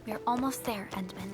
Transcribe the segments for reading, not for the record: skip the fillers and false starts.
We're almost there, Endman.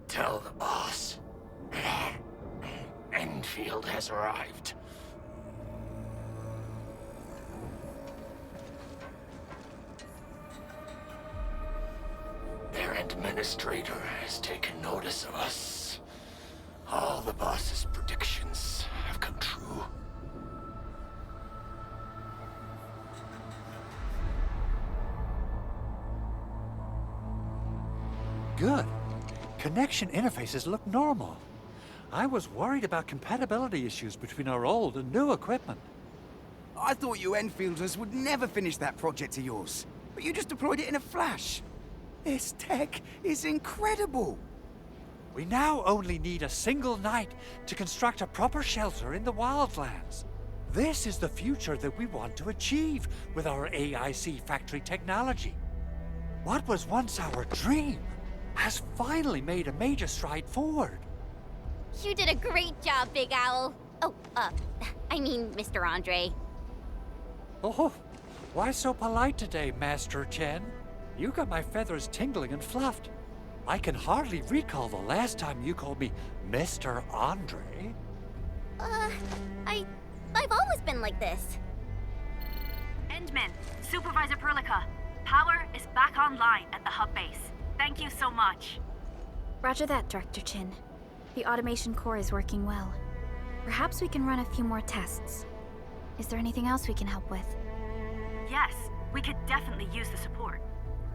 Tell the boss. Enfield has arrived. Their administrator has taken notice of us. All the boss's predictions have come true. Good. Connection interfaces look normal. I was worried about compatibility issues between our old and new equipment. I thought you Enfielders would never finish that project of yours, but you just deployed it in a flash. This tech is incredible. We now only need a single night to construct a proper shelter in the wildlands. This is the future that we want to achieve with our AIC factory technology. What was once our dream has finally made a major stride forward. You did a great job, Big Owl. Oh, I mean, Mr. Andre. Oh, why so polite today, Master Chen? You got my feathers tingling and fluffed. I can hardly recall the last time you called me Mr. Andre. I've always been like this. Endman, Supervisor Perlica, power is back online at the hub base. Thank you so much. Roger that, Director Chin. The automation core is working well. Perhaps we can run a few more tests. Is there anything else we can help with? Yes, we could definitely use the support.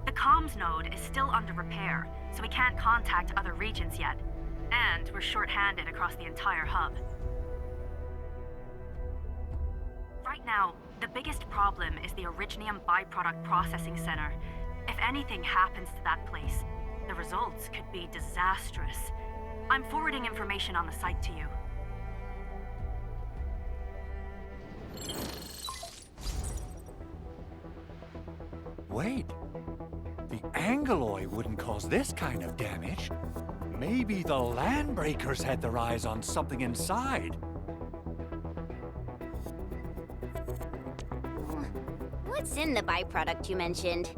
The comms node is still under repair, so we can't contact other regions yet. And we're short-handed across the entire hub. Right now, the biggest problem is the Originium byproduct processing center. If anything happens to that place, the results could be disastrous. I'm forwarding information on the site to you. Wait, the Angeloy wouldn't cause this kind of damage. Maybe the Landbreakers had their eyes on something inside. What's in the byproduct you mentioned?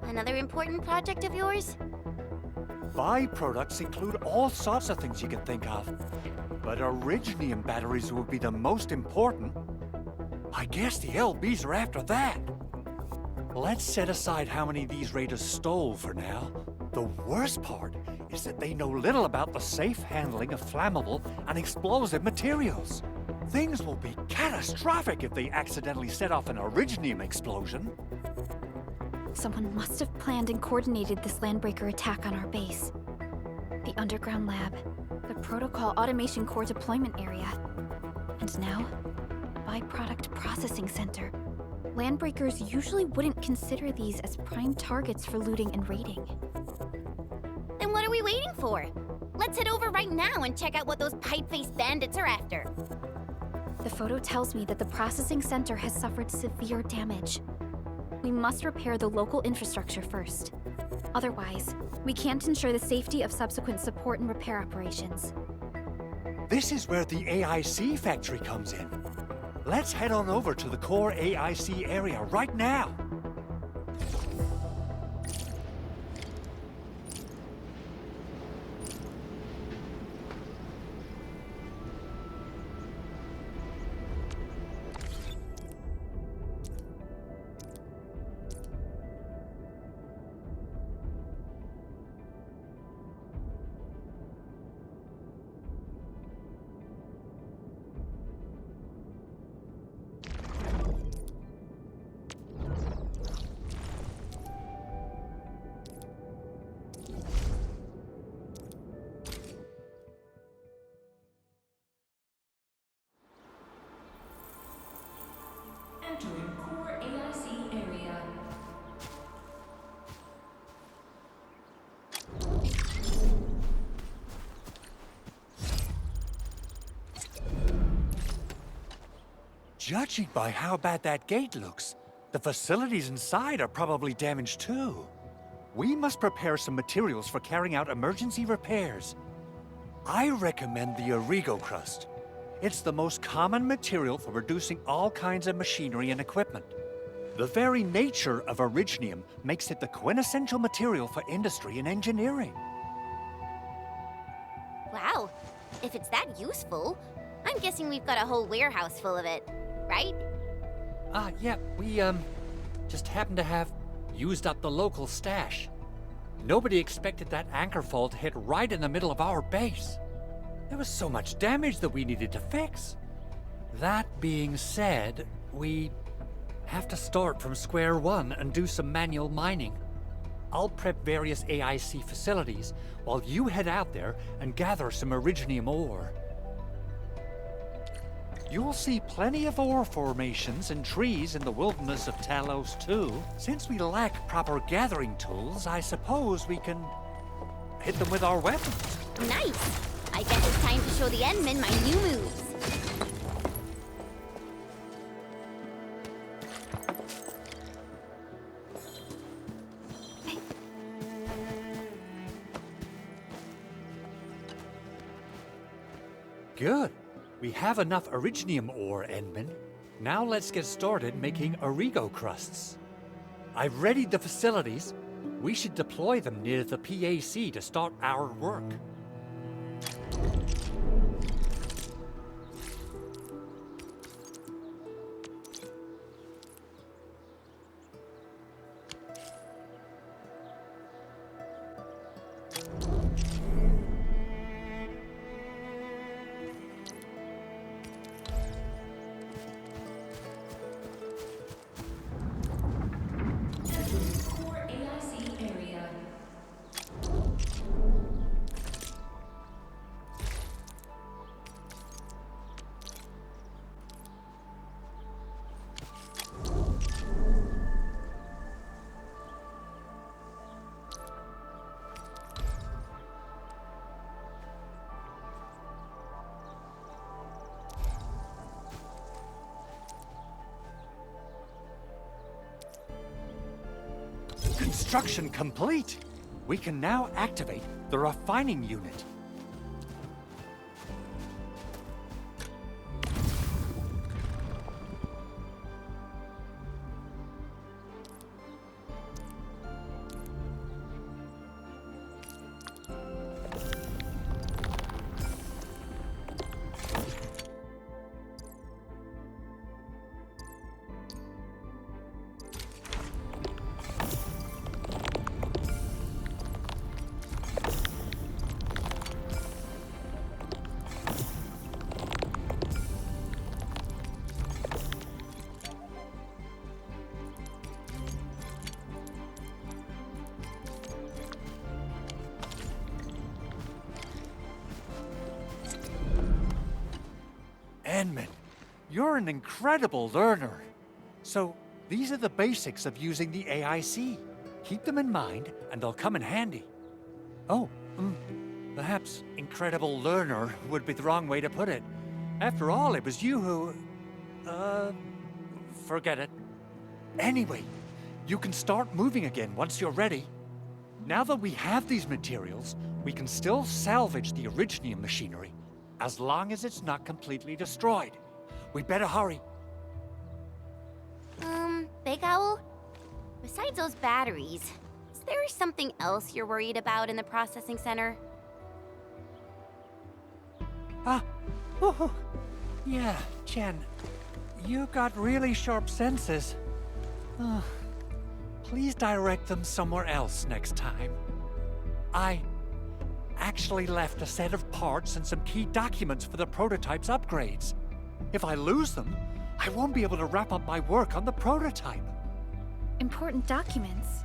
Another important project of yours? Byproducts include all sorts of things you can think of. But Originium batteries would be the most important. I guess the LBs are after that. Let's set aside how many these raiders stole for now. The worst part is that they know little about the safe handling of flammable and explosive materials. Things will be catastrophic if they accidentally set off an Originium explosion. Someone must have planned and coordinated this Landbreaker attack on our base. The underground lab, the protocol automation core deployment area, and now, byproduct processing center. Landbreakers usually wouldn't consider these as prime targets for looting and raiding. Then what are we waiting for? Let's head over right now and check out what those pipe-faced bandits are after. The photo tells me that the processing center has suffered severe damage. We must repair the local infrastructure first. Otherwise, we can't ensure the safety of subsequent support and repair operations. This is where the AIC factory comes in. Let's head on over to the core AIC area right now. Entering core AIC area. Judging by how bad that gate looks, the facilities inside are probably damaged too. We must prepare some materials for carrying out emergency repairs. I recommend the Origo crust. It's the most common material for producing all kinds of machinery and equipment. The very nature of originium makes it the quintessential material for industry and engineering. Wow, if it's that useful, I'm guessing we've got a whole warehouse full of it, right? Yeah, we, just happened to have used up the local stash. Nobody expected that anchor fall to hit right in the middle of our base. There was so much damage that we needed to fix. That being said, we have to start from square one and do some manual mining. I'll prep various AIC facilities while you head out there and gather some originium ore. You'll see plenty of ore formations and trees in the wilderness of Talos too. Since we lack proper gathering tools, I suppose we can hit them with our weapons. Nice! I guess it's time to show the Endmen my new moves. Good. We have enough originium ore, Endman. Now let's get started making Origo crusts. I've readied the facilities. We should deploy them near the PAC to start our work. Core AIC area. Construction complete. We can now activate the refining unit. Enman, you're an incredible learner. So, these are the basics of using the AIC. Keep them in mind, and they'll come in handy. Oh, perhaps incredible learner would be the wrong way to put it. After all, it was you who... forget it. Anyway, you can start moving again once you're ready. Now that we have these materials, we can still salvage the originium machinery, as long as it's not completely destroyed. We better hurry. Big Owl? Besides those batteries, is there something else you're worried about in the processing center? Yeah, Chen. You got really sharp senses. Please direct them somewhere else next time. I actually left a set of parts and some key documents for the prototype's upgrades. If I lose them, I won't be able to wrap up my work on the prototype. Important documents.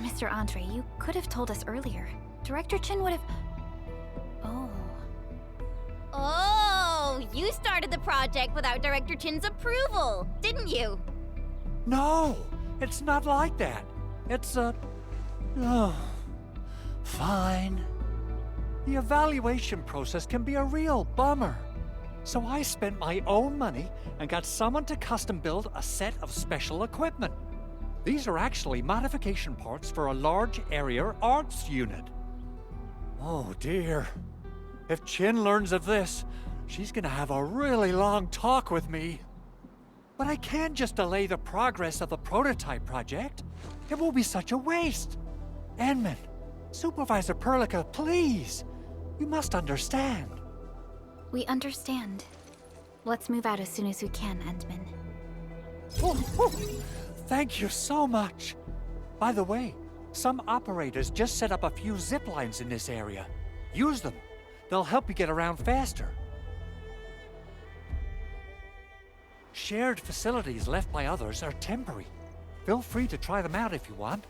Mr. Andre, you could have told us earlier. Director Chin would have... Oh. Oh, you started the project without Director Chin's approval, didn't you? No, it's not like that. It's oh, fine. The evaluation process can be a real bummer. So I spent my own money and got someone to custom build a set of special equipment. These are actually modification parts for a large area arts unit. Oh dear. If Chin learns of this, she's gonna have a really long talk with me. But I can't just delay the progress of the prototype project. It will be such a waste. Enman, Supervisor Perlica, please. You must understand. We understand. Let's move out as soon as we can, Endman. Oh, thank you so much. By the way, some operators just set up a few zip lines in this area. Use them. They'll help you get around faster. Shared facilities left by others are temporary. Feel free to try them out if you want.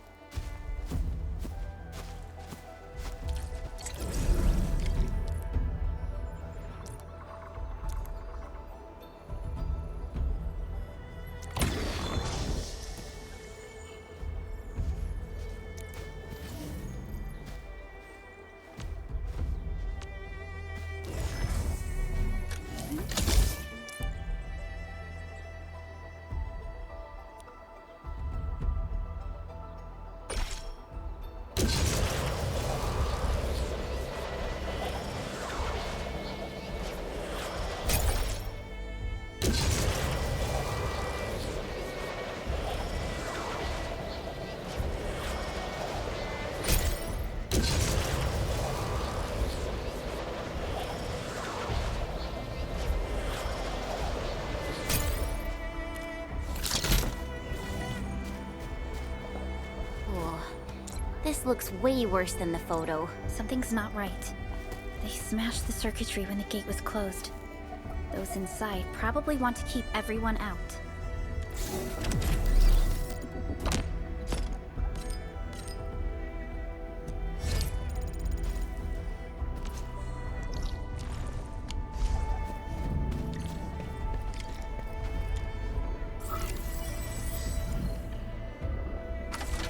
This looks way worse than the photo. Something's not right. They smashed the circuitry when the gate was closed. Those inside probably want to keep everyone out.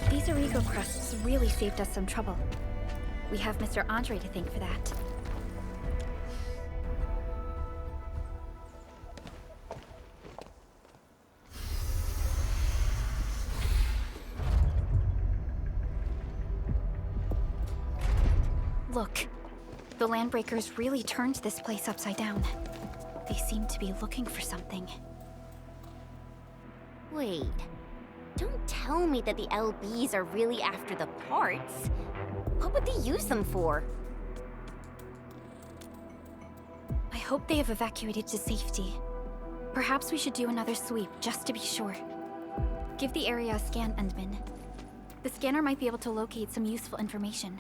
These Origo crusts really saved us some trouble. We have Mr. Andre to thank for that. Look, the Landbreakers really turned this place upside down. They seem to be looking for something. Wait. Don't tell me that the LBs are really after the parts. What would they use them for? I hope they have evacuated to safety. Perhaps we should do another sweep, just to be sure. Give the area a scan, Endman. The scanner might be able to locate some useful information.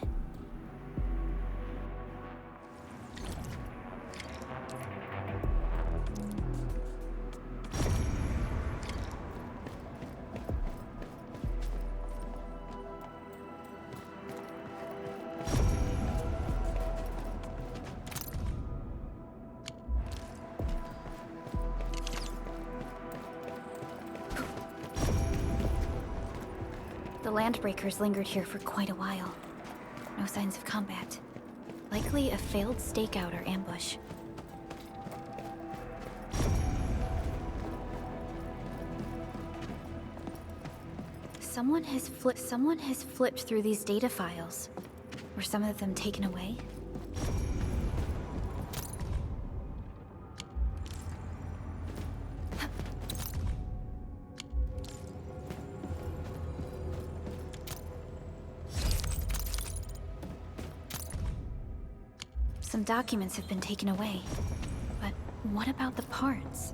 The Landbreakers lingered here for quite a while. No signs of combat. Likely a failed stakeout or ambush. Someone has flipped through these data files. Were some of them taken away? Some documents have been taken away. But what about the parts?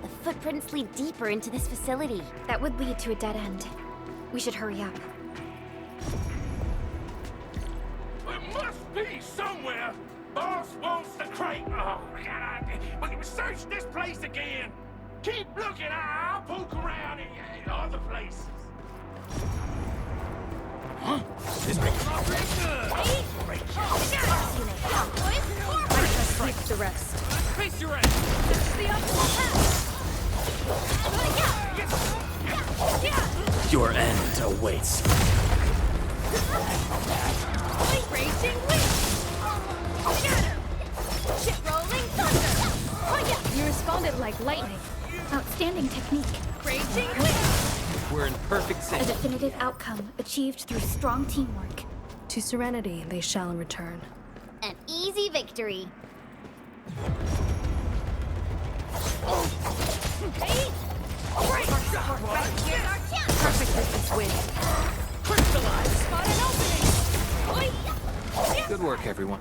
The footprints lead deeper into this facility. That would lead to a dead end. We should hurry up. There must be somewhere. Boss wants the crate. Oh, God. We can search this place again. Keep looking. I'll poke around in other places. Sweep the rest. Face your ass! Your end awaits. Raging wind! Shit rolling thunder! You responded like lightning. Outstanding technique. Raging wind! We're in perfect A sync. definitive outcome achieved through strong teamwork. To Serenity they shall return. An easy victory. Perfect with this wind. Spot an opening! Good work, everyone.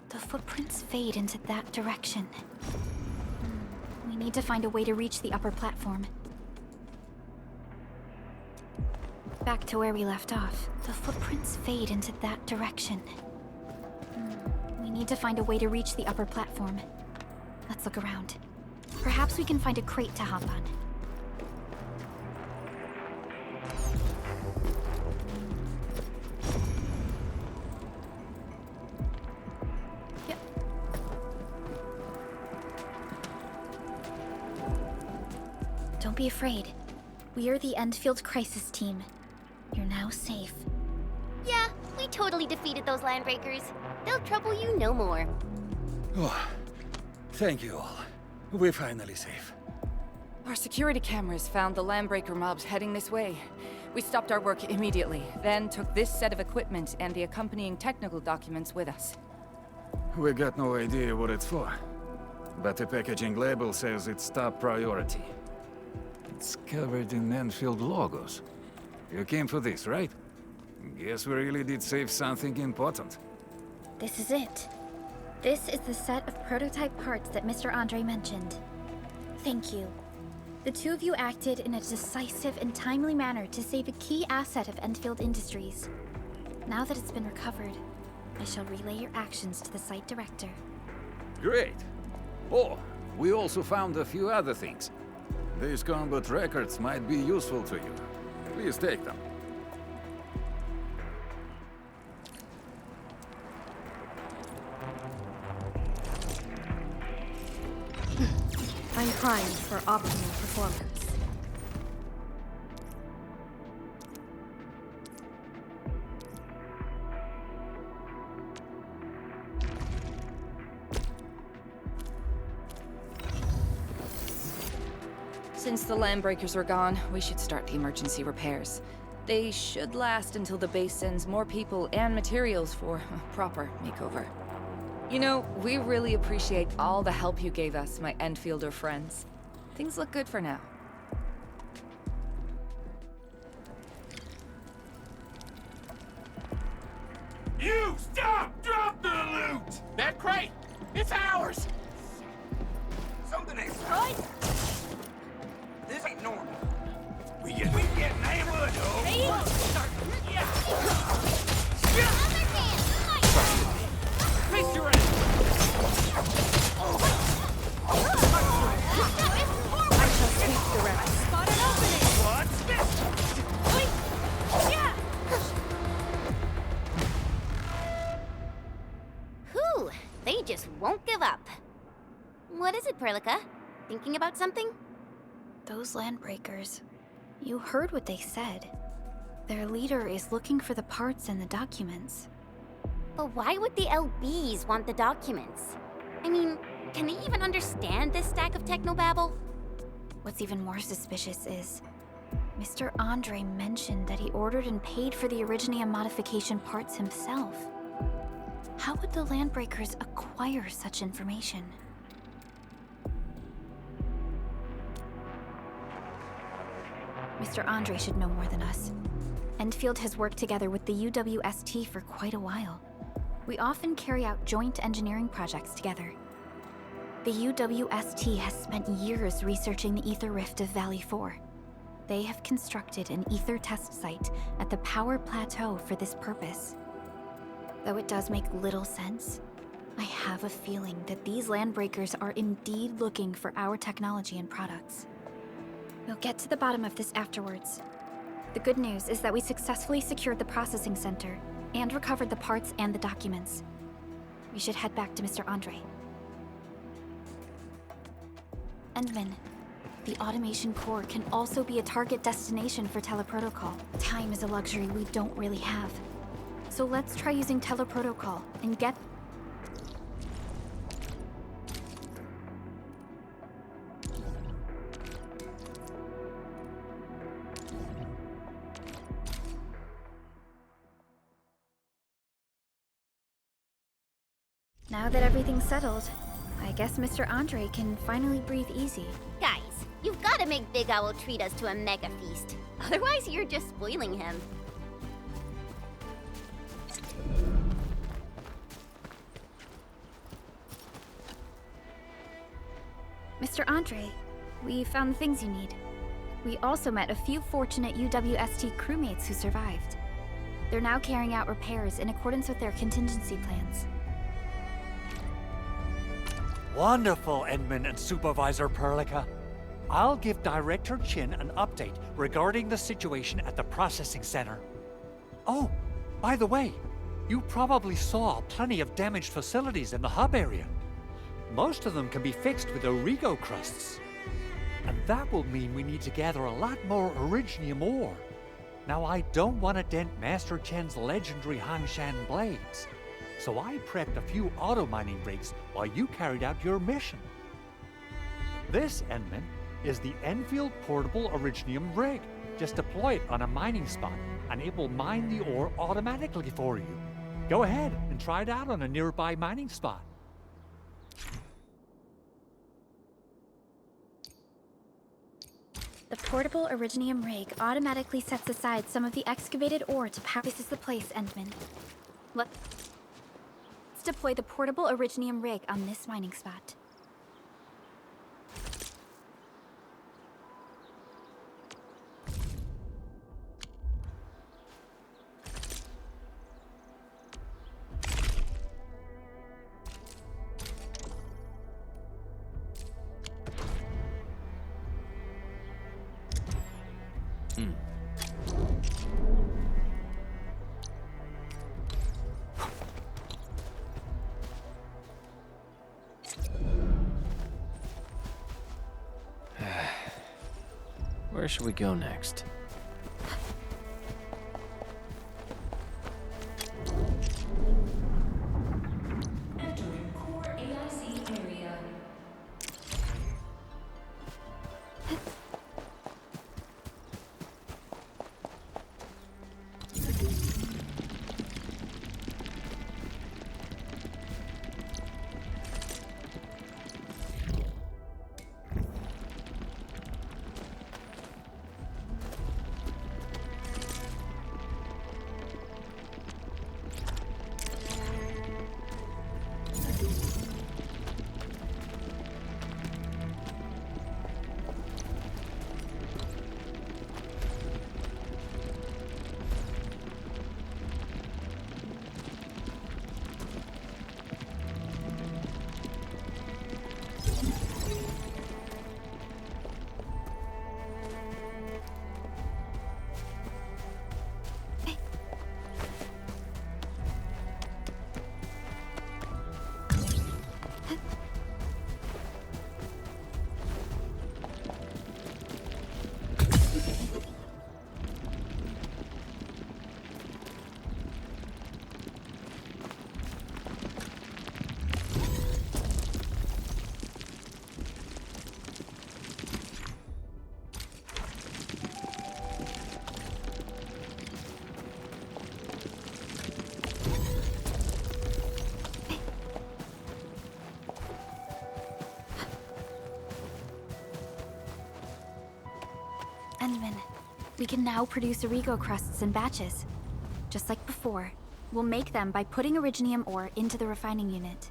The footprints fade into that direction. We need to find a way to reach the upper platform. Back to where we left off. The footprints fade into that direction. We need to find a way to reach the upper platform. Let's look around. Perhaps we can find a crate to hop on. Yep. Don't be afraid. We are the Endfield Crisis Team. You're now safe. Yeah, we totally defeated those landbreakers. They'll trouble you no more. Oh, thank you all. We're finally safe. Our security cameras found the landbreaker mobs heading this way. We stopped our work immediately, then took this set of equipment and the accompanying technical documents with us. We got no idea what it's for, but the packaging label says it's top priority. It's covered in Enfield logos. You came for this, right? Guess we really did save something important. This is it. This is the set of prototype parts that Mr. Andre mentioned. Thank you. The two of you acted in a decisive and timely manner to save a key asset of Enfield Industries. Now that it's been recovered, I shall relay your actions to the site director. Great. Oh, we also found a few other things. These combat records might be useful to you. Please take them. I'm primed for optimal performance. Since the landbreakers are gone, we should start the emergency repairs. They should last until the base sends more people and materials for a proper makeover. You know, we really appreciate all the help you gave us, my Enfielder friends. Things look good for now. You stop! Drop the loot! That crate! It's ours! Something ain't right. This ain't normal. We getting ambushed! Face your ass! I shall sweep the rest. Spot an opening! What's this? Whew, they just won't give up. What is it, Perlica? Thinking about something? Those landbreakers. You heard what they said. Their leader is looking for the parts and the documents. But why would the LBs want the documents? I mean, can they even understand this stack of technobabble? What's even more suspicious is Mr. Andre mentioned that he ordered and paid for the Originium modification parts himself. How would the Landbreakers acquire such information? Mr. Andre should know more than us. Enfield has worked together with the UWST for quite a while. We often carry out joint engineering projects together. The UWST has spent years researching the ether rift of Valley 4. They have constructed an ether test site at the Power Plateau for this purpose. Though it does make little sense, I have a feeling that these Landbreakers are indeed looking for our technology and products. We'll get to the bottom of this afterwards. The good news is that we successfully secured the processing center and recovered the parts and the documents. We should head back to Mr. Andre. Endman, the automation core can also be a target destination for teleprotocol. Time is a luxury we don't really have. So let's try using teleprotocol and get... Now that everything's settled, I guess Mr. Andre can finally breathe easy. Guys, you've got to make Big Owl treat us to a mega feast. Otherwise, you're just spoiling him. Mr. Andre, we found the things you need. We also met a few fortunate UWST crewmates who survived. They're now carrying out repairs in accordance with their contingency plans. Wonderful, Edmund and Supervisor Perlica. I'll give Director Chin an update regarding the situation at the processing center. Oh, by the way, you probably saw plenty of damaged facilities in the hub area. Most of them can be fixed with Origo crusts. And that will mean we need to gather a lot more Originium ore. Now, I don't want to dent Master Chen's legendary Hangshan blades, so I prepped a few auto-mining rigs while you carried out your mission. This, Enman, is the Enfield Portable Originium rig. Just deploy it on a mining spot, and it will mine the ore automatically for you. Go ahead and try it out on a nearby mining spot. The portable Originium rig automatically sets aside some of the excavated ore to power. This is the place, Endman. Let's deploy the portable Originium rig on this mining spot. Where should we go next? Entering core AIC area. Endman, we can now produce Origo crusts in batches. Just like before, we'll make them by putting Originium ore into the refining unit.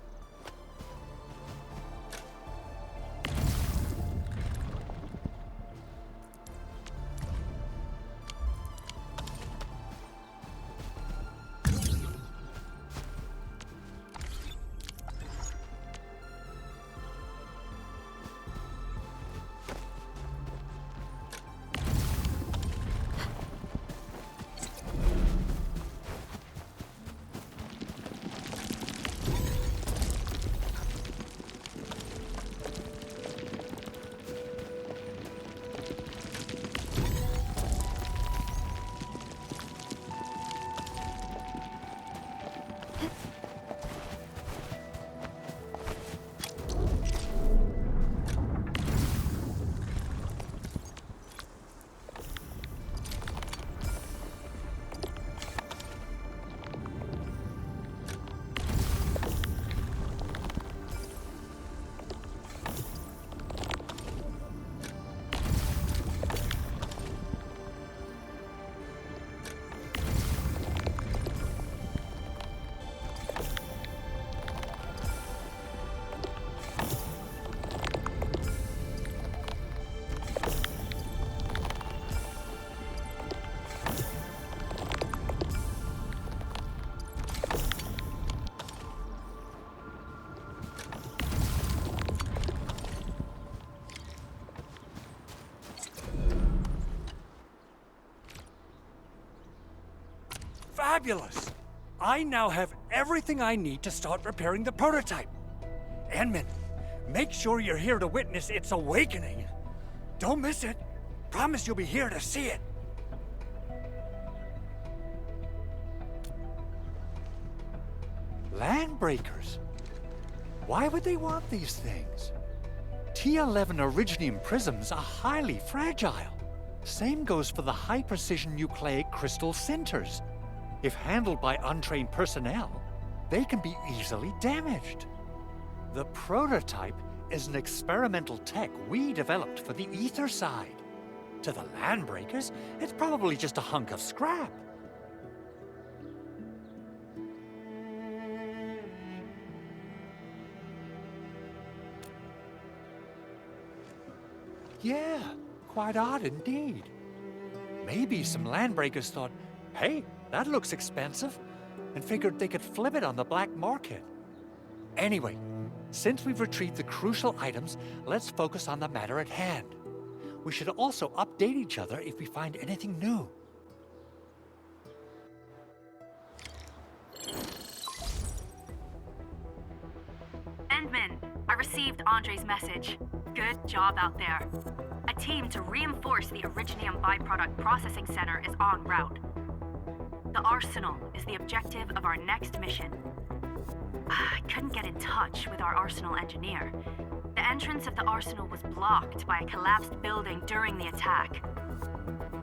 fabulous! I now have everything I need to start repairing the prototype. Enman, make sure you're here to witness its awakening. Don't miss it. Promise you'll be here to see it. Landbreakers? Why would they want these things? T11 Originium prisms are highly fragile. Same goes for the high-precision nucleic crystal sinters. If handled by untrained personnel, they can be easily damaged. The prototype is an experimental tech we developed for the ether side. To the Landbreakers, it's probably just a hunk of scrap. Yeah, quite odd indeed. Maybe some Landbreakers thought, hey, that looks expensive, and figured they could flip it on the black market. Anyway, since we've retrieved the crucial items, let's focus on the matter at hand. We should also update each other if we find anything new. Endman, I received Andre's message. Good job out there. A team to reinforce the Originium byproduct processing center is en route. The arsenal is the objective of our next mission. I couldn't get in touch with our arsenal engineer. The entrance of the arsenal was blocked by a collapsed building during the attack.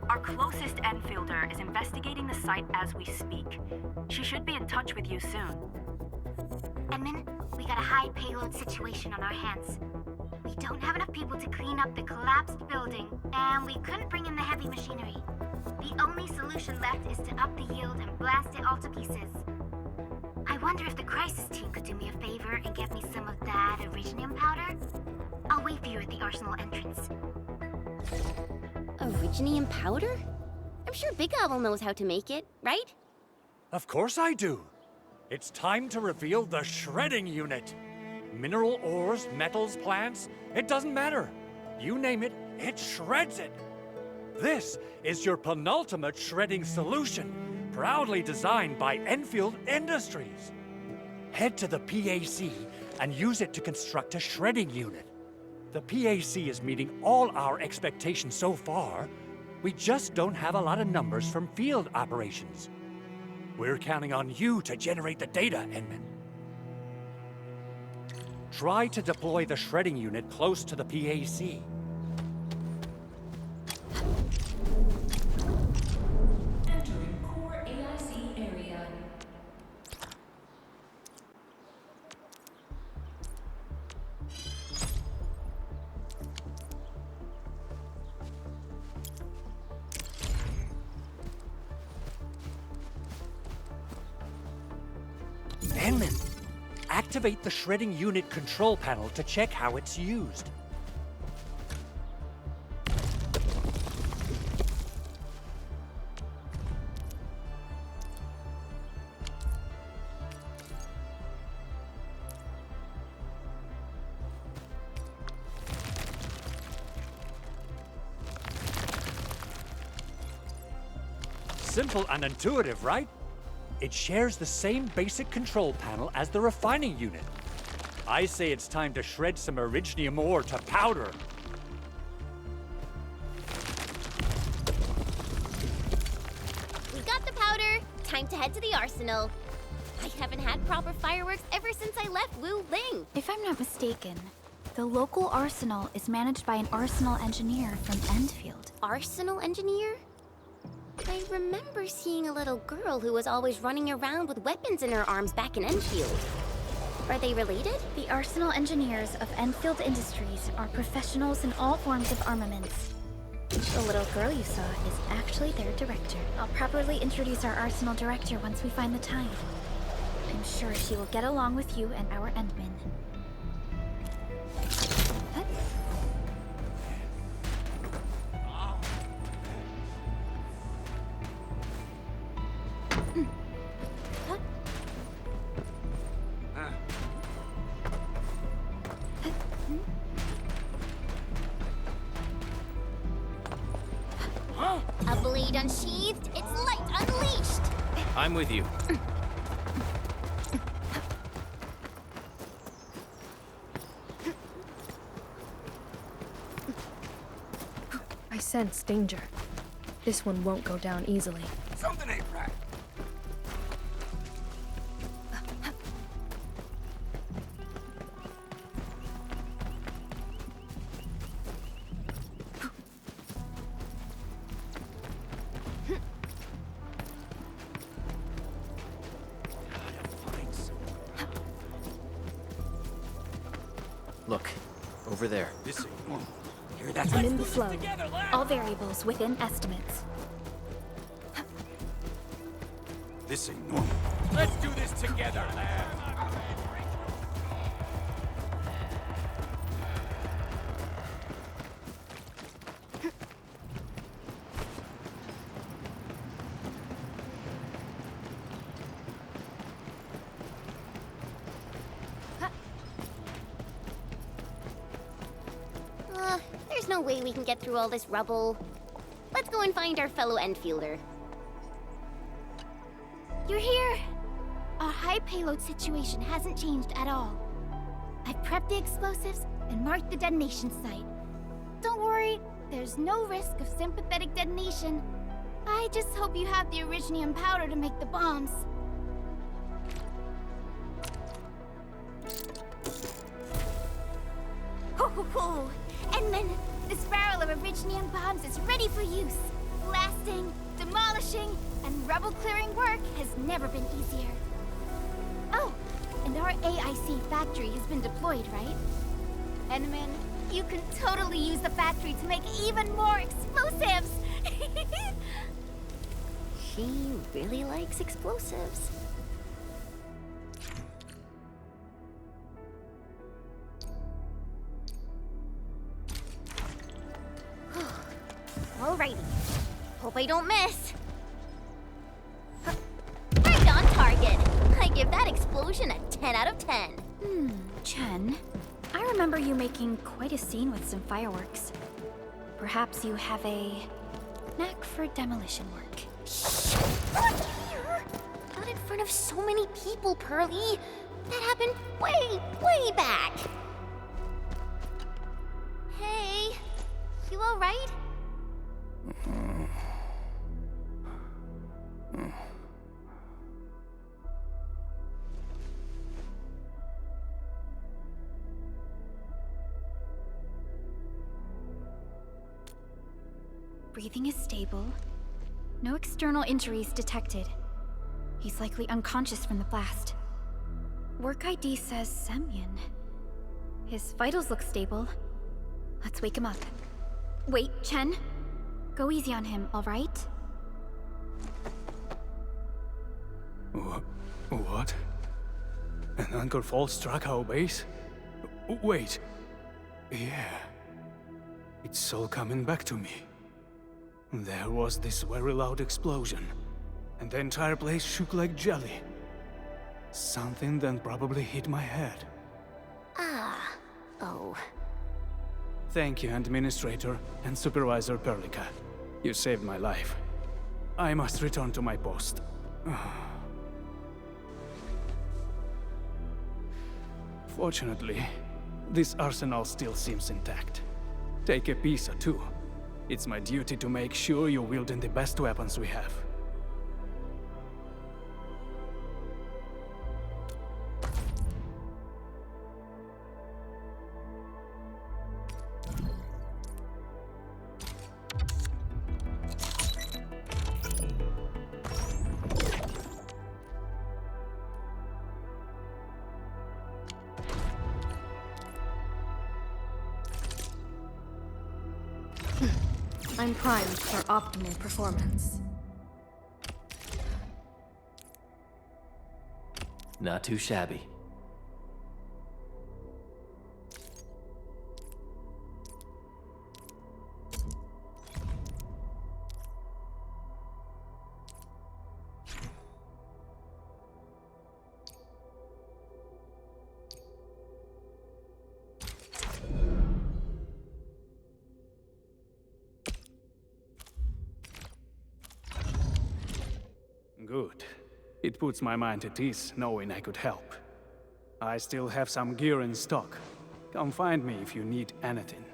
Our closest Enfielder is investigating the site as we speak. She should be in touch with you soon. Edmund, we got a high payload situation on our hands. We don't have enough people to clean up the collapsed building, and we couldn't bring in the heavy machinery. The only solution left is to up the yield and blast it all to pieces. I wonder if the crisis team could do me a favor and get me some of that Originium powder? I'll wait for you at the arsenal entrance. Originium powder? I'm sure Big Owl knows how to make it, right? Of course I do. It's time to reveal the shredding unit. Mineral ores, metals, plants, it doesn't matter. You name it, it shreds it. This is your penultimate shredding solution, proudly designed by Enfield Industries. Head to the PAC and use it to construct a shredding unit. The PAC is meeting all our expectations so far. We just don't have a lot of numbers from field operations. We're counting on you to generate the data, Enman. Try to deploy the shredding unit close to the PAC. Entering core AIC area. Enman, activate the shredding unit control panel to check how it's used. Simple and intuitive, right? It shares the same basic control panel as the refining unit. I say it's time to shred some Originium ore to powder. We got the powder. Time to head to the arsenal. I haven't had proper fireworks ever since I left Wu Ling. If I'm not mistaken, the local arsenal is managed by an arsenal engineer from Endfield. Arsenal engineer? I remember seeing a little girl who was always running around with weapons in her arms back in Enfield. Are they related? The arsenal engineers of Enfield Industries are professionals in all forms of armaments. The little girl you saw is actually their director. I'll properly introduce our arsenal director once we find the time. I'm sure she will get along with you and our Endman. Huh? A blade unsheathed, its light unleashed! I'm with you. I sense danger. This one won't go down easily. Something ain't right. Look, over there. I'm in the flow. All variables within estimates. This ain't normal. Let's do this together, lad. There's no way we can get through all this rubble. Let's go and find our fellow Enfielder. You're here! Our high payload situation hasn't changed at all. I've prepped the explosives and marked the detonation site. Don't worry, there's no risk of sympathetic detonation. I just hope you have the Originium powder to make the bombs. Ho ho ho! Edmund, this barrel of Originium bombs is ready for use. Blasting, demolishing, and rubble-clearing work has never been easier. Oh, and our AIC factory has been deployed, right? Edmund, you can totally use the factory to make even more explosives! She really likes explosives. Alrighty. Hope I don't miss. Right on target. I give that explosion a 10 out of 10. Chen, I remember you making quite a scene with some fireworks. Perhaps you have a knack for demolition work. Not here! Not in front of so many people, Pearly. That happened way back. Hey, you alright? Breathing is stable. No external injuries detected. He's likely unconscious from the blast. Work ID says Semyon. His vitals look stable. Let's wake him up. Wait, Chen. Go easy on him, all right? What? An anchor fault struck our base? Wait. Yeah. It's all coming back to me. There was this very loud explosion, and the entire place shook like jelly. Something then probably hit my head. Oh. Thank you, Administrator and Supervisor Perlica. You saved my life. I must return to my post. Fortunately, this arsenal still seems intact. Take a piece or two. It's my duty to make sure you're wielding the best weapons we have. I'm primed for optimal performance. Not too shabby. Good. It puts my mind at ease knowing I could help. I still have some gear in stock. Come find me if you need anything.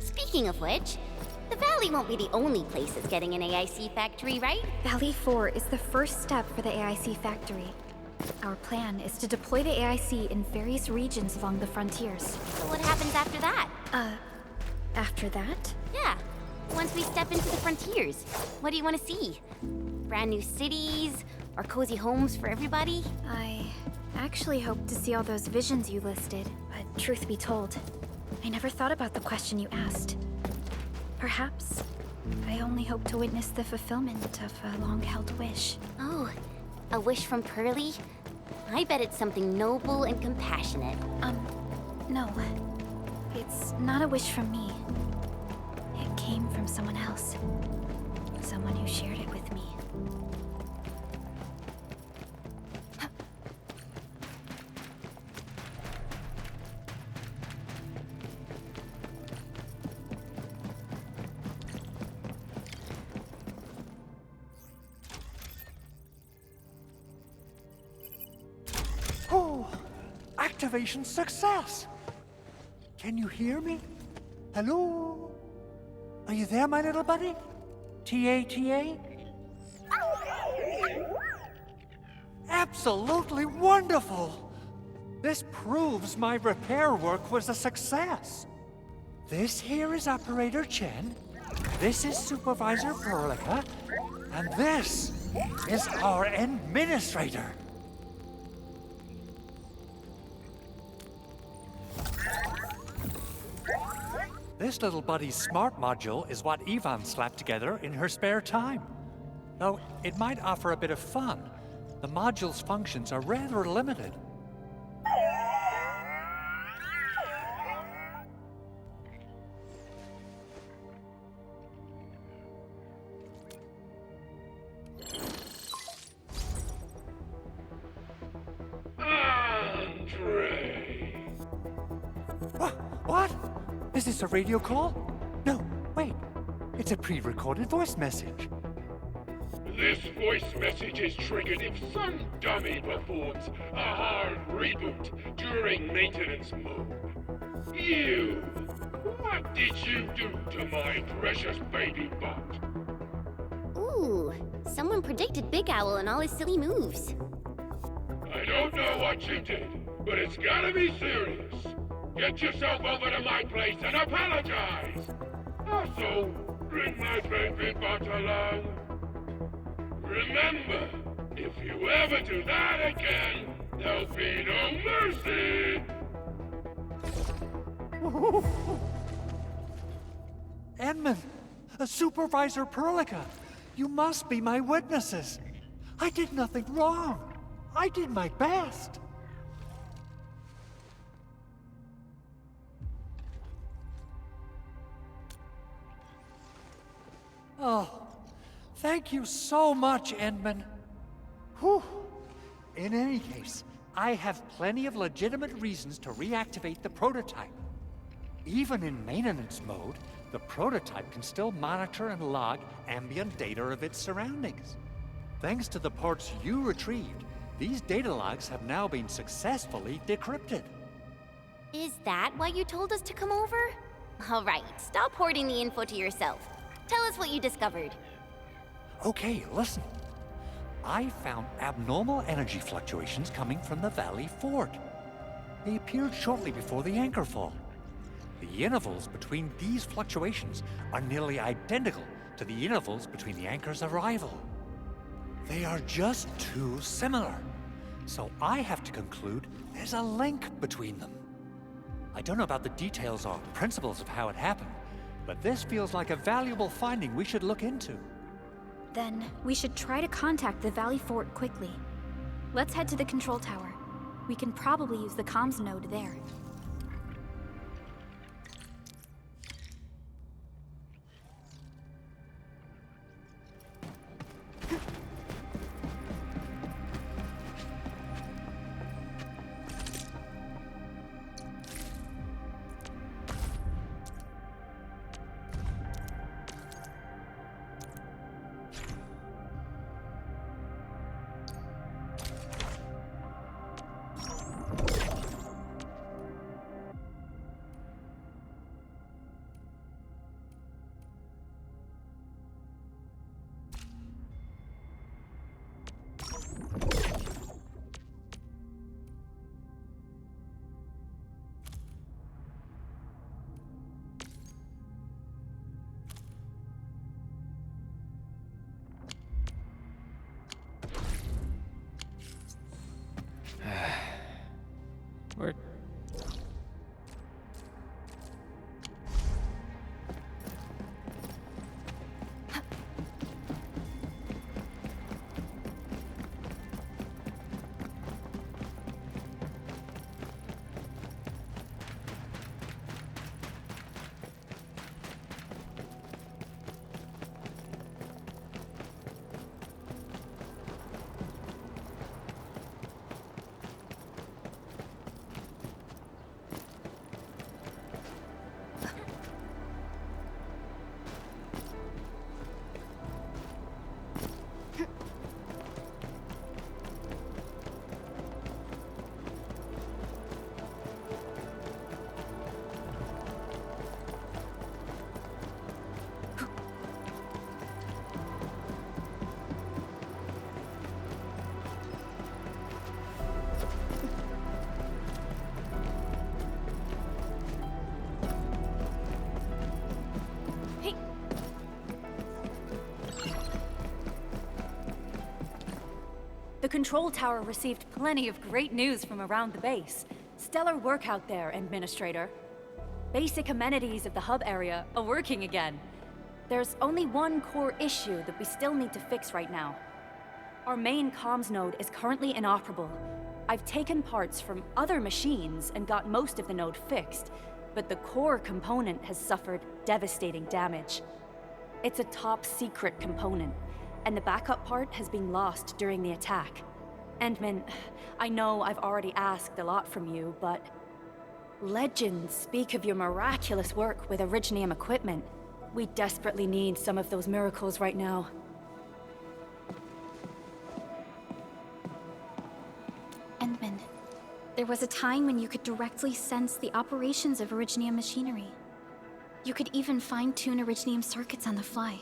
Speaking of which, the Valley won't be the only place that's getting an AIC factory, right? Valley 4 is the first step for the AIC factory. Our plan is to deploy the AIC in various regions along the frontiers. So what happens after that? After that? Yeah, once we step into the frontiers, what do you want to see? Brand new cities? Or cozy homes for everybody? I actually hoped to see all those visions you listed, but truth be told, I never thought about the question you asked. Perhaps I only hope to witness the fulfillment of a long-held wish. Oh, a wish from Pearly? I bet it's something noble and compassionate. No. It's not a wish from me. It came from someone else. Someone who shared it with me. Oh, activation success! Can you hear me? Hello? Are you there, my little buddy? T-A-T-A? Absolutely wonderful! This proves my repair work was a success. This here is Operator Chen, this is Supervisor Perlica, and this is our Administrator. This little buddy's smart module is what Yvonne slapped together in her spare time. Though it might offer a bit of fun, the module's functions are rather limited. What? Is this a radio call? No, wait. It's a pre-recorded voice message. This voice message is triggered if some dummy performs a hard reboot during maintenance mode. You! What did you do to my precious baby bot? Ooh, someone predicted Big Owl and all his silly moves. I don't know what you did, but it's gotta be serious. Get yourself over to my place and apologize! Also, bring my baby bot along. Remember, if you ever do that again, there'll be no mercy! Edmund, Supervisor Perlica, you must be my witnesses. I did nothing wrong. I did my best. Oh, thank you so much, Edmund. Whew. In any case, I have plenty of legitimate reasons to reactivate the prototype. Even in maintenance mode, the prototype can still monitor and log ambient data of its surroundings. Thanks to the parts you retrieved, these data logs have now been successfully decrypted. Is that why you told us to come over? All right, stop hoarding the info to yourself. Tell us what you discovered. Okay, listen. I found abnormal energy fluctuations coming from the Valley Fort. They appeared shortly before the anchor fall. The intervals between these fluctuations are nearly identical to the intervals between the anchor's arrival. They are just too similar. So I have to conclude there's a link between them. I don't know about the details or principles of how it happened, but this feels like a valuable finding we should look into. Then we should try to contact the Valley Fort quickly. Let's head to the control tower. We can probably use the comms node there. The control tower received plenty of great news from around the base. Stellar work out there, Administrator. Basic amenities of the hub area are working again. There's only one core issue that we still need to fix right now. Our main comms node is currently inoperable. I've taken parts from other machines and got most of the node fixed, but the core component has suffered devastating damage. It's a top secret component, and the backup part has been lost during the attack. Endman, I know I've already asked a lot from you, but legends speak of your miraculous work with Originium equipment. We desperately need some of those miracles right now. Endman, there was a time when you could directly sense the operations of Originium machinery. You could even fine-tune Originium circuits on the fly.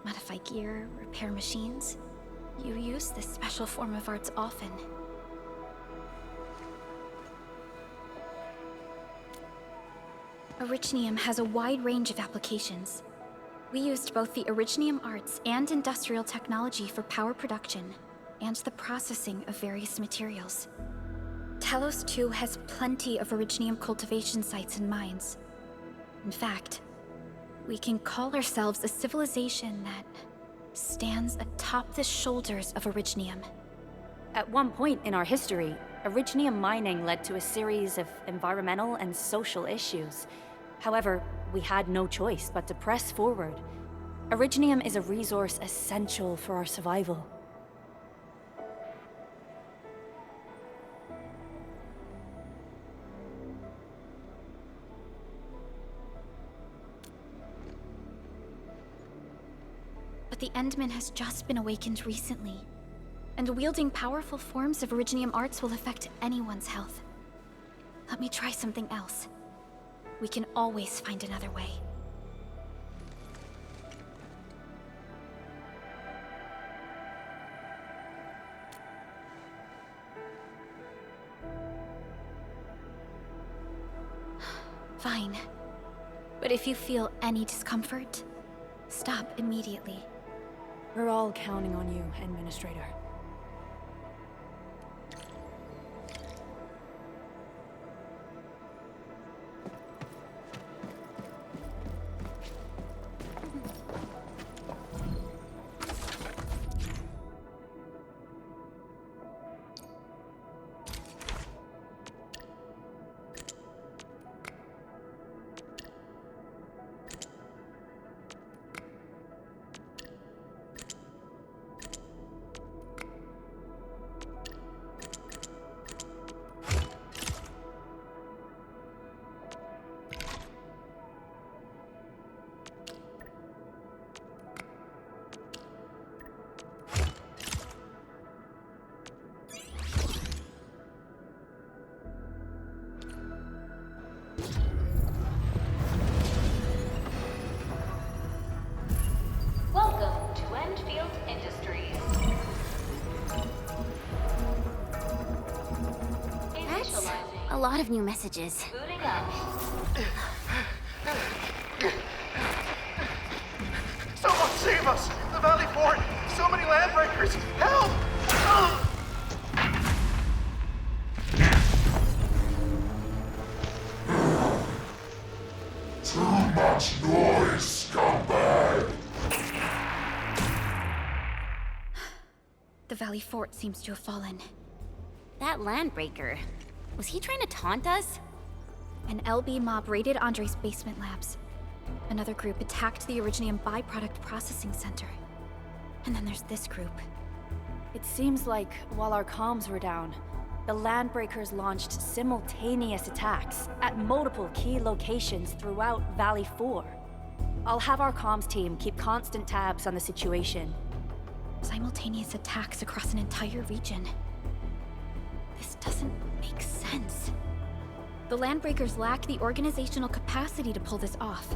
Modify gear, repair machines. You use this special form of arts often. Originium has a wide range of applications. We used both the Originium arts and industrial technology for power production, and the processing of various materials. Telos 2 has plenty of Originium cultivation sites and mines. In fact, we can call ourselves a civilization that stands atop the shoulders of Originium. At one point in our history, Originium mining led to a series of environmental and social issues. However, we had no choice but to press forward. Originium is a resource essential for our survival. But the Endman has just been awakened recently, and wielding powerful forms of Originium arts will affect anyone's health. Let me try something else. We can always find another way. Fine. But if you feel any discomfort, stop immediately. We're all counting on you, Administrator. Welcome to Endfield Industries. That's a lot of new messages. Booting up. Someone save us! The Valley Fort! So many landbreakers! Help! Too much noise, scumbag! The Valley Fort seems to have fallen. That landbreaker, was he trying to taunt us? An LB mob raided Andre's basement labs. Another group attacked the Originium byproduct processing center. And then there's this group. It seems like, while our comms were down, the Landbreakers launched simultaneous attacks at multiple key locations throughout Valley 4. I'll have our comms team keep constant tabs on the situation. Simultaneous attacks across an entire region. This doesn't make sense. The Landbreakers lack the organizational capacity to pull this off.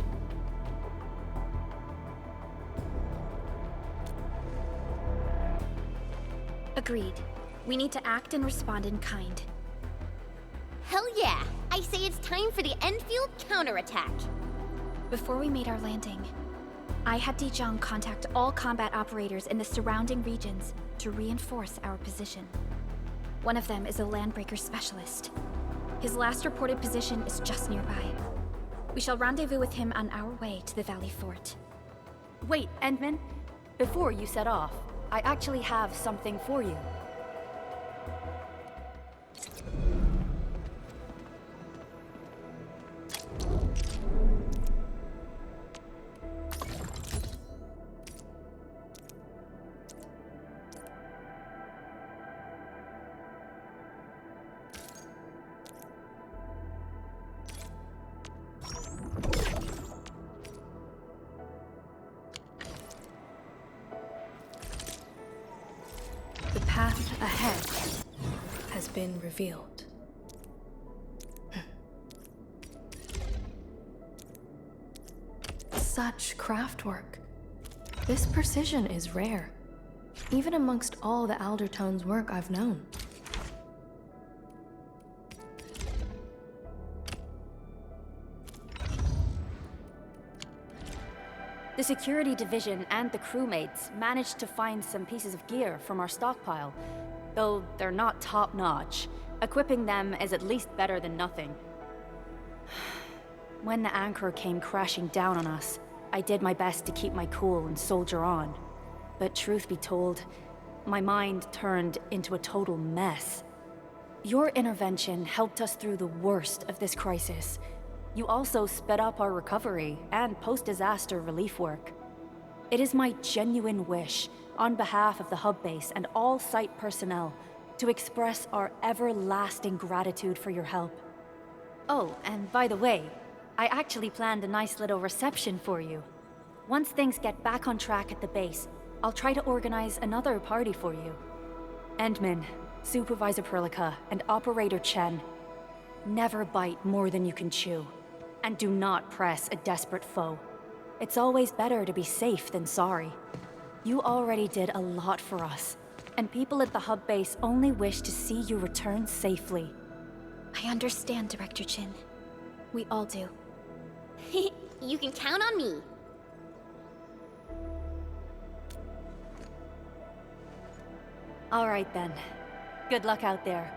Agreed. We need to act and respond in kind. Hell yeah! I say it's time for the Enfield counterattack. Before we made our landing, I had Dijong contact all combat operators in the surrounding regions to reinforce our position. One of them is a landbreaker specialist. His last reported position is just nearby. We shall rendezvous with him on our way to the Valley Fort. Wait, Endman. Before you set off, I actually have something for you. The path ahead has been revealed. Such craftwork. This precision is rare, even amongst all the Aldertone's work I've known. The security division and the crewmates managed to find some pieces of gear from our stockpile, though they're not top-notch. Equipping them is at least better than nothing. When the anchor came crashing down on us, I did my best to keep my cool and soldier on. But truth be told, my mind turned into a total mess. Your intervention helped us through the worst of this crisis. You also sped up our recovery and post-disaster relief work. It is my genuine wish, on behalf of the hub base and all site personnel, to express our everlasting gratitude for your help. Oh, and by the way, I actually planned a nice little reception for you. Once things get back on track at the base, I'll try to organize another party for you. Endman, Supervisor Perlica, and Operator Chen, never bite more than you can chew. And do not press a desperate foe. It's always better to be safe than sorry. You already did a lot for us, and people at the hub base only wish to see you return safely. I understand, Director Chin. We all do. You can count on me. All right then. Good luck out there.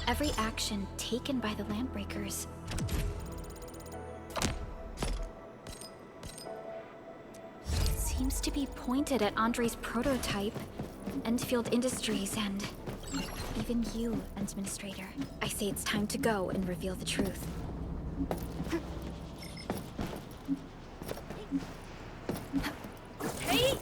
Every action taken by the Landbreakers seems to be pointed at Andre's prototype, Endfield Industries, and even you, Administrator. I say it's time to go and reveal the truth. Hey!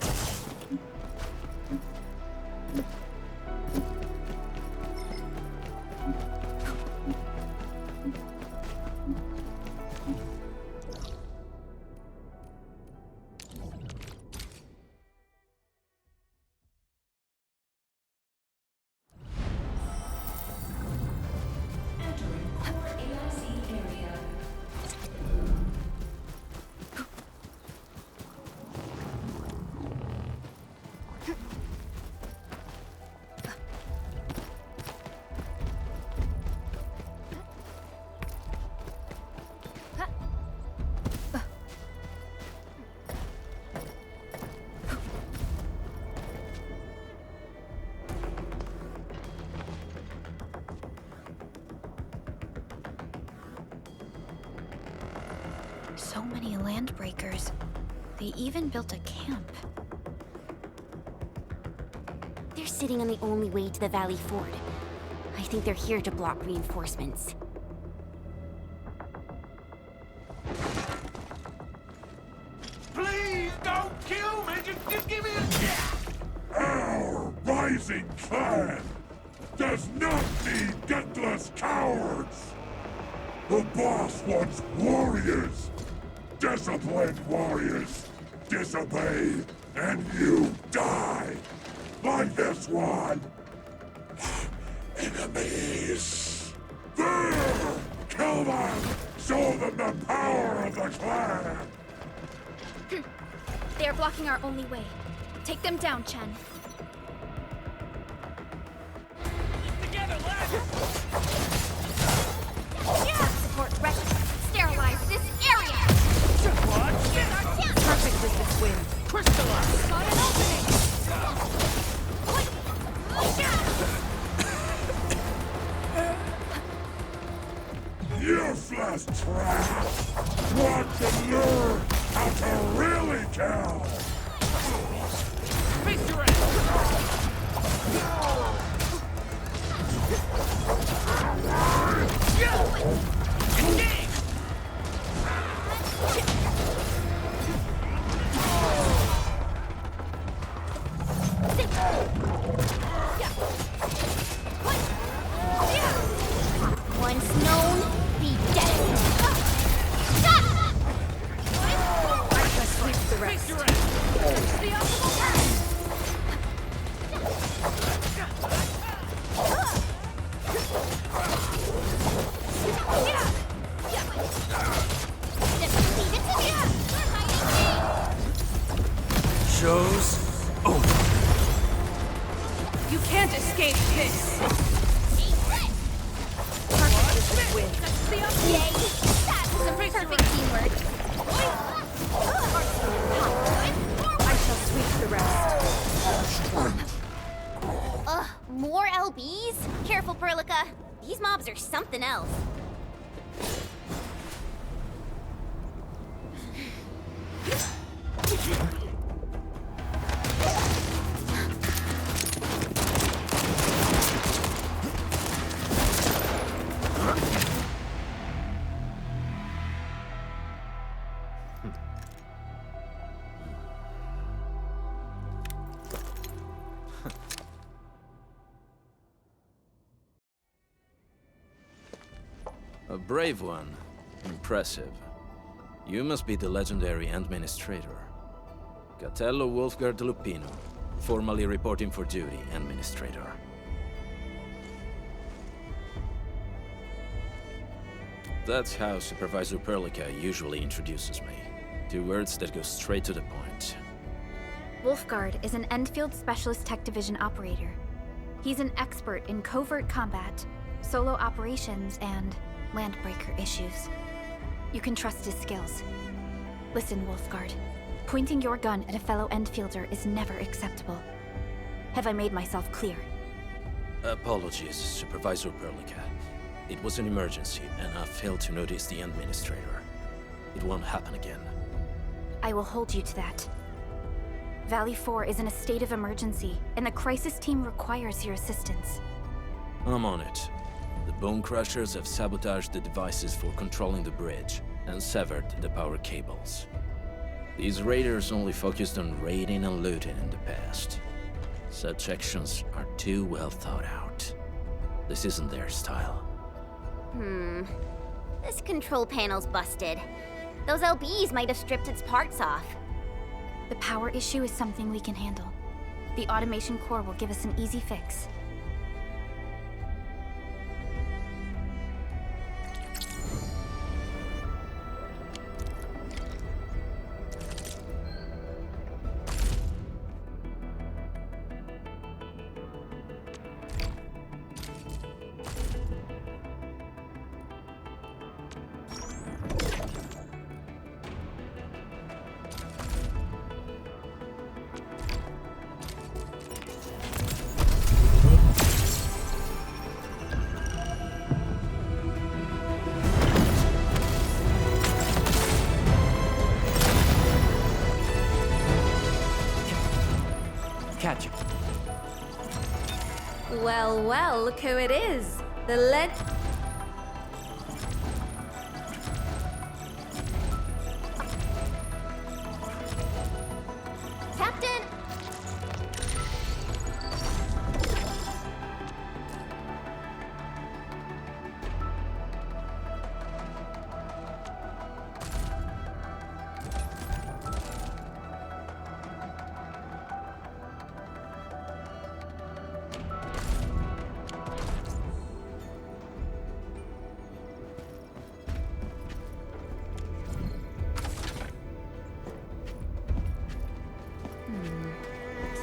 So many Landbreakers. They even built a camp. They're sitting on the only way to the Valley Fort. I think they're here to block reinforcements. Please don't kill me! Just give me a chance! Our rising clan does not need gutless cowards! The boss wants warriors! Disciplined warriors! Disobey, and you die! Like this one! Enemies! There! Kill them! Show them the power of the clan! They are blocking our only way. Take them down, Chen. Together, lads! Support ready. this wind. Crystallize! Got an opening! Useless trash! Want to learn how to really kill! Face your ass! Engage! Once known, be destined. I shall sweep the rest. The optimal path! Show's over. You can't escape this! Perfect is this wind. Yay! That was a perfect teamwork. I shall sweep the rest. Ugh, more LBs? Careful, Perlica. These mobs are something else. A brave one. Impressive. You must be the legendary Administrator. Catello Wolfgard Lupino, formally reporting for duty, Administrator. That's how Supervisor Perlica usually introduces me. 2 words that go straight to the point. Wolfgard is an Endfield Specialist Tech Division operator. He's an expert in covert combat, solo operations, and landbreaker issues. You can trust his skills. Listen, Wolfgard. Pointing your gun at a fellow Endfielder is never acceptable. Have I made myself clear? Apologies, Supervisor Perlica. It was an emergency, and I failed to notice the Administrator. It won't happen again. I will hold you to that. Valley 4 is in a state of emergency, and the crisis team requires your assistance. I'm on it. The Bone Crushers have sabotaged the devices for controlling the bridge, and severed the power cables. These raiders only focused on raiding and looting in the past. Such actions are too well thought out. This isn't their style. This control panel's busted. Those LBs might have stripped its parts off. The power issue is something we can handle. The automation core will give us an easy fix. Catch it. Well, well, look who it is. The lead. Captain!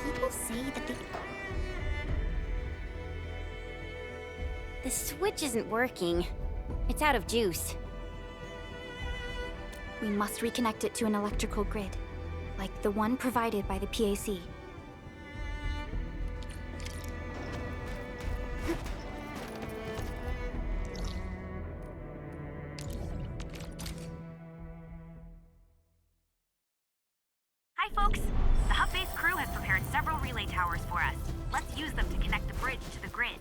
People say that the switch isn't working. It's out of juice. We must reconnect it to an electrical grid. like the one provided by the PAC. Hi, folks. The hub base crew has prepared several relay towers for us. Let's use them to connect the bridge to the grid.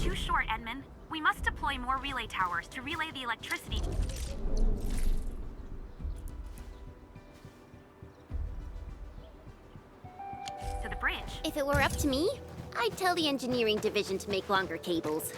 Too short, Edmund. We must deploy more relay towers to relay the electricity to the bridge. If it were up to me, I'd tell the engineering division to make longer cables.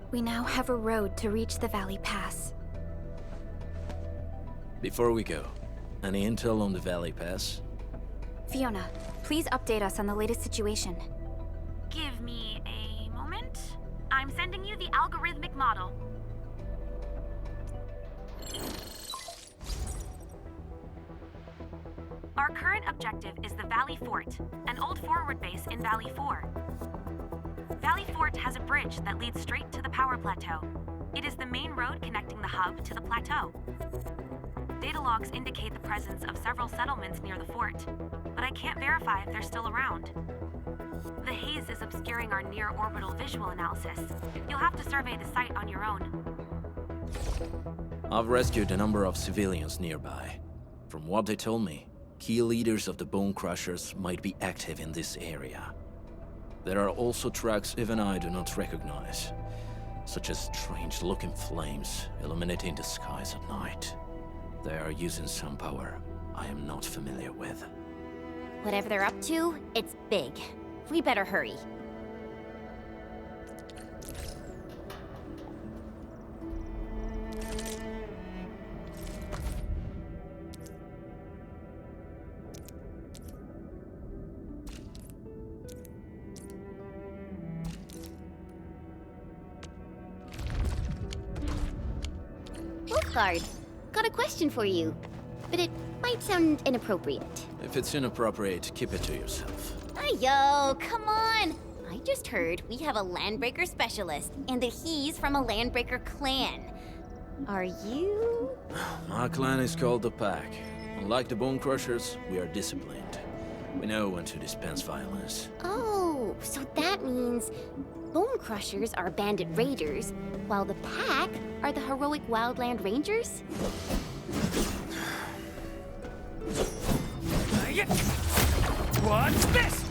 We now have a road to reach the Valley Pass. Before we go, any intel on the Valley Pass? Fiona, please update us on the latest situation. Give me a moment. I'm sending you the algorithmic model. Our current objective is the Valley Fort, an old forward base in Valley 4. Valley 4 fort has a bridge that leads straight to the power plateau. It is the main road connecting the hub to the plateau. Data logs indicate the presence of several settlements near the fort, but I can't verify if they're still around. The haze is obscuring our near-orbital visual analysis. You'll have to survey the site on your own. I've rescued a number of civilians nearby. From what they told me, key leaders of the Bone Crushers might be active in this area. There are also tracks even I do not recognize, such as strange-looking flames illuminating the skies at night. They are using some power I am not familiar with. Whatever they're up to, it's big. We better hurry. Wolfguard, got a question for you, but it might sound inappropriate. If it's inappropriate, keep it to yourself. Yo, come on! I just heard we have a Landbreaker specialist, and that he's from a Landbreaker clan. Are you? My clan is called the Pack. Unlike the Bone Crushers, we are disciplined. We know when to dispense violence. Oh, so that means Bone Crushers are bandit raiders, while the Pack are the heroic wildland rangers? What's this?